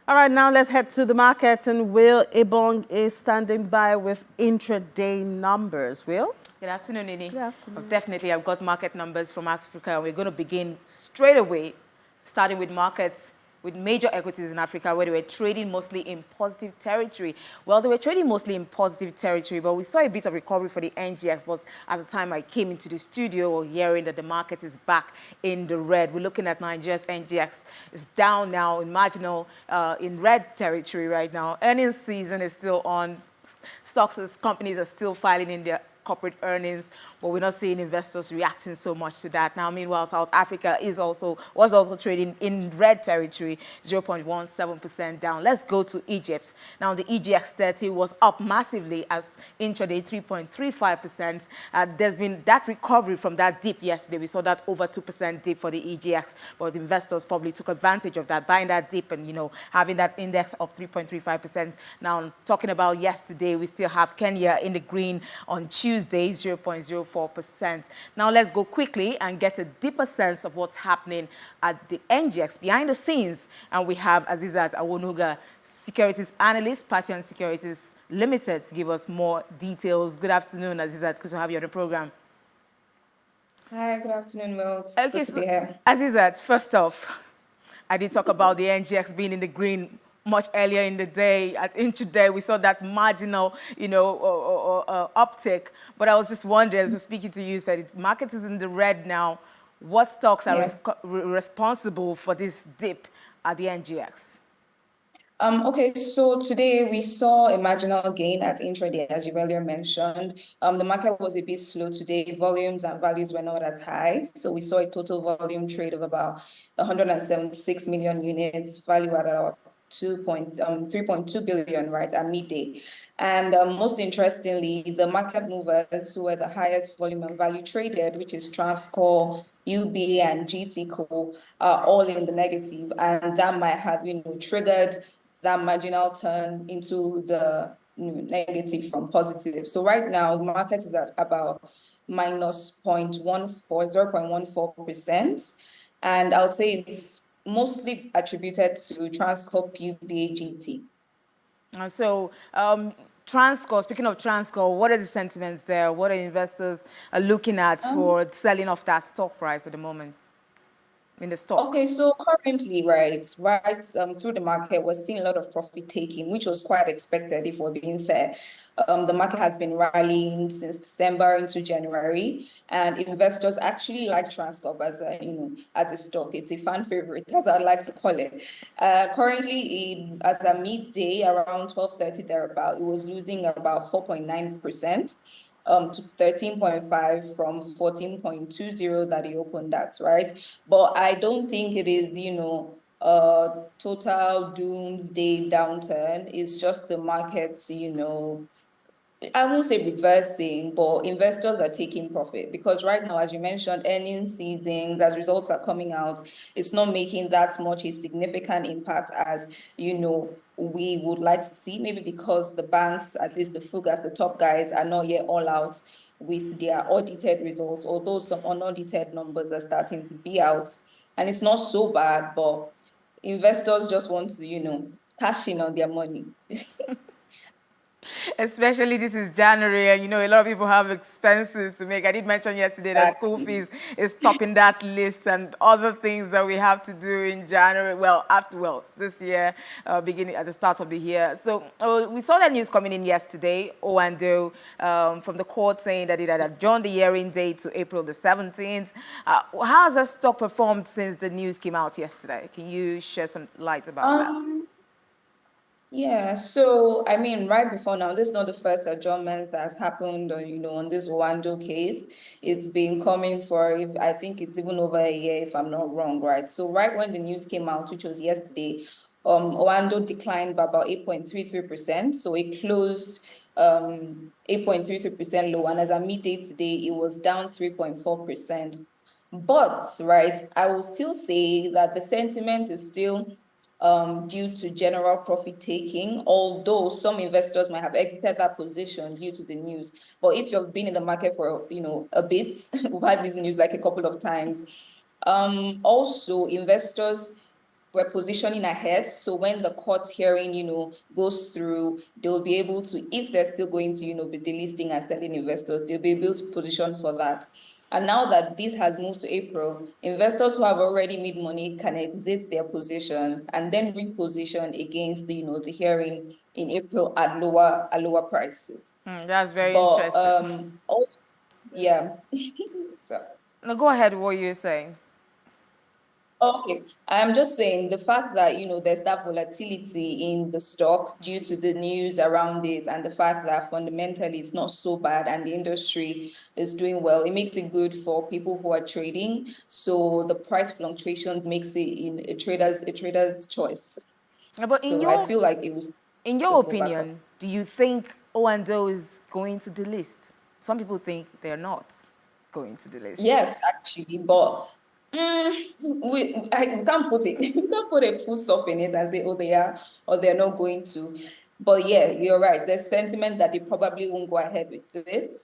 All right, now let's head to the market, and Will Ebong is standing by with intraday numbers. Will? Good afternoon, Nini. Good afternoon. Definitely, I've got market numbers from Africa, and we're going to begin straight away, starting with markets with major equities in Africa, where they were trading mostly in positive territory. Well, they were trading mostly in positive territory, but we saw a bit of recovery for the NGX. But at the time I came into the studio, hearing that the market is back in the red. We're looking at Nigeria's NGX. It's down now in marginal, in red territory right now. Earnings season is still on. Stocks, companies are still filing in their corporate earnings, but we're not seeing investors reacting so much to that. Now, meanwhile, South Africa was also trading in red territory, 0.17% down. Let's go to Egypt. Now, the EGX 30 was up massively at intraday, 3.35%. There's been that recovery from that dip yesterday. We saw that over 2% dip for the EGX, but the investors probably took advantage of that, buying that dip and, having that index up 3.35%. Now, talking about yesterday, we still have Kenya in the green on Tuesday, 0.04%. Now let's go quickly and get a deeper sense of what's happening at the NGX behind the scenes. And we have Azizat Awonuga, securities analyst, Parthian Securities Limited, to give us more details. Good afternoon, Azizat. Good to have you on the program. Hi, good afternoon, Will. It's good to be here. Azizat, first off, I did talk about the NGX being in the green much earlier in the day. At intraday, we saw that marginal, uptick. But I was just wondering, as I was speaking to you, said the market is in the red now. What stocks are responsible for this dip at the NGX? Okay, so today we saw a marginal gain at intraday, as you earlier mentioned. The market was a bit slow today. Volumes and values were not as high. So we saw a total volume trade of about 176 million units, value at about 3.2 billion, right, at midday. And most interestingly, the market movers who were the highest volume and value traded, which is Transco, UB, and GTCO, are all in the negative. And that might have, triggered that marginal turn into the negative from positive. So right now, the market is at about minus 0.14%. And I would say it's mostly attributed to Transco, UBAGT. So, Transco, speaking of Transco, what are the sentiments there? What are investors looking at for selling off that stock price at the moment in the stock? Okay, so currently, through the market, we're seeing a lot of profit taking, which was quite expected, if we're being fair. The market has been rallying since December into January, and investors actually like Transcorp as a stock. It's a fan favorite, as I like to call it. Currently, as a midday, around 12:30 thereabout, it was losing about 4.9%. To 13.5 from 14.20 that he opened at, right? But I don't think it is, a total doomsday downturn. It's just the market, I won't say reversing, but investors are taking profit because right now, as you mentioned, earnings season, as results are coming out, it's not making that much a significant impact as, we would like to see, maybe because the banks, at least the FUGAs, the top guys, are not yet all out with their audited results, although some unaudited numbers are starting to be out. And it's not so bad, but investors just want to, cash in on their money. Especially this is January, and a lot of people have expenses to make. I did mention yesterday that school fees is topping that list, and other things that we have to do in January. This year, beginning at the start of the year. So we saw that news coming in yesterday. Oando from the court saying that it had adjourned the hearing date to April the 17th. How has that stock performed since the news came out yesterday? Can you share some light about that? Yeah, so I mean, right before now, this is not the first adjournment that's happened, on this Oando case. It's been coming for, I think it's even over a year, if I'm not wrong, right? So right when the news came out, which was yesterday, Oando declined by about 8.33%. So it closed 8.33% low, and as a midday today, it was down 3.4%. But right, I will still say that the sentiment is still due to general profit taking, although some investors might have exited that position due to the news. But if you've been in the market for a bit, we've had this news like a couple of times. Also, investors we're positioning ahead. So when the court hearing, goes through, they'll be able to, if they're still going to, be delisting and selling investors, they'll be able to position for that. And now that this has moved to April, investors who have already made money can exit their position and then reposition against the hearing in April at lower prices. That's very But interesting. also, yeah. So. Now go ahead, what you're saying. Okay, I'm just saying the fact that there's that volatility in the stock due to the news around it and the fact that fundamentally it's not so bad and the industry is doing well, it makes it good for people who are trading. So the price fluctuations makes it in a trader's choice. But So I feel like it was in your opinion, do you think Oando is going to delist? Some people think they're not going to delist. Yes, actually, but we can't put it. We can't put a full stop in it and say, oh, they are or they're not going to. But yeah, you're right. There's sentiment that they probably won't go ahead with it.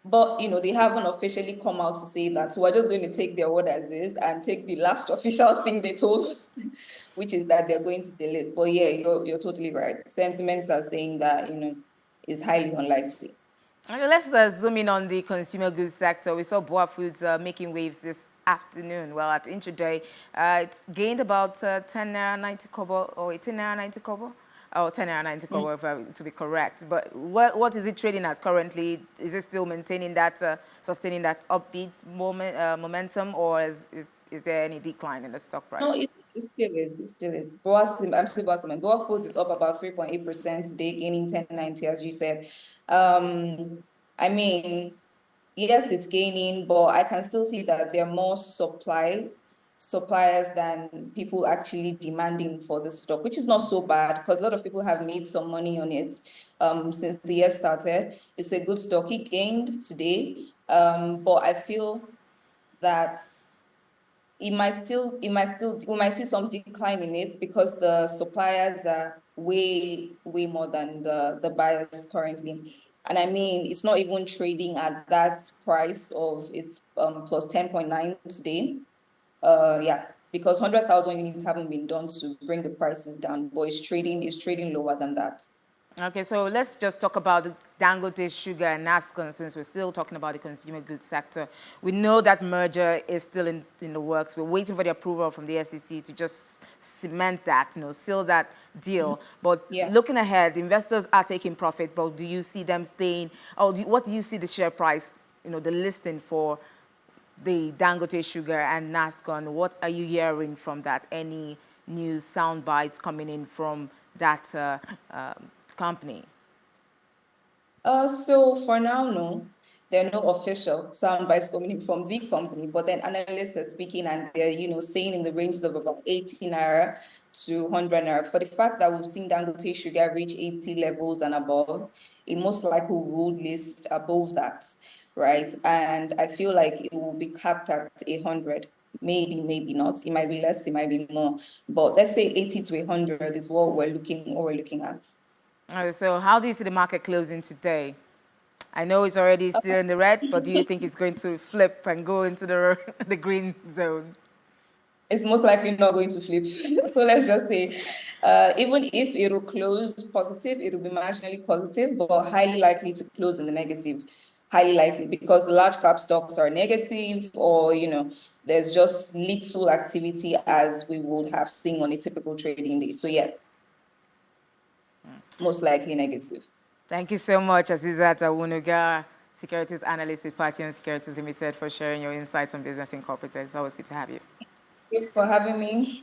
But they haven't officially come out to say that. So we're just going to take their word as is and take the last official thing they told us, which is that they're going to delete. But yeah, you're totally right. Sentiments are saying that is highly unlikely. Okay, let's zoom in on the consumer goods sector. We saw Boa Foods making waves this afternoon. Well, at intraday, it gained about 10 naira 90 kobo or 18 naira 90 kobo. Oh, 10 naira 90 kobo, to be correct. But what is it trading at currently? Is it still maintaining that, sustaining that upbeat momentum, or is there any decline in the stock price? No, it still is. It still is. I'm still Boa Foods is up about 3.8% today, gaining 10.90, as you said. I mean, yes, it's gaining, but I can still see that there are more suppliers than people actually demanding for the stock, which is not so bad because a lot of people have made some money on it since the year started. It's a good stock. It gained today, but I feel that we might see some decline in it because the suppliers are way more than the buyers currently. And I mean, it's not even trading at that price of it's plus 10.9 today. Yeah, because 100,000 units haven't been done to bring the prices down, but it's trading lower than that. Okay, so let's just talk about the Dangote Sugar and Nascon since we're still talking about the consumer goods sector. We know that merger is still in the works. We're waiting for the approval from the SEC to just cement that, seal that deal. But looking ahead, investors are taking profit, but do you see them staying, or what do you see the share price, the listing for the Dangote Sugar and Nascon? What are you hearing from that? Any news sound bites coming in from that company? So for now, no. There are no official sound bites coming in from the company, but then analysts are speaking and they're, saying in the ranges of about 80 naira to 100 naira. For the fact that we've seen Dangote Sugar reach 80 levels and above, it most likely will list above that, right? And I feel like it will be capped at 100. Maybe not. It might be less, it might be more. But let's say 80 to 100 is what we're looking at. So how do you see the market closing today? I know it's already still in the red, but do you think it's going to flip and go into the green zone? It's most likely not going to flip. So let's just say, even if it will close positive, it will be marginally positive, but highly likely to close in the negative. Highly likely because the large cap stocks are negative, or there's just little activity as we would have seen on a typical trading day. So yeah, most likely negative. Thank you so much, Azizat Awunuga, Securities Analyst with Parthian Securities Limited, for sharing your insights on Business Incorporated. It's always good to have you. Thank you for having me.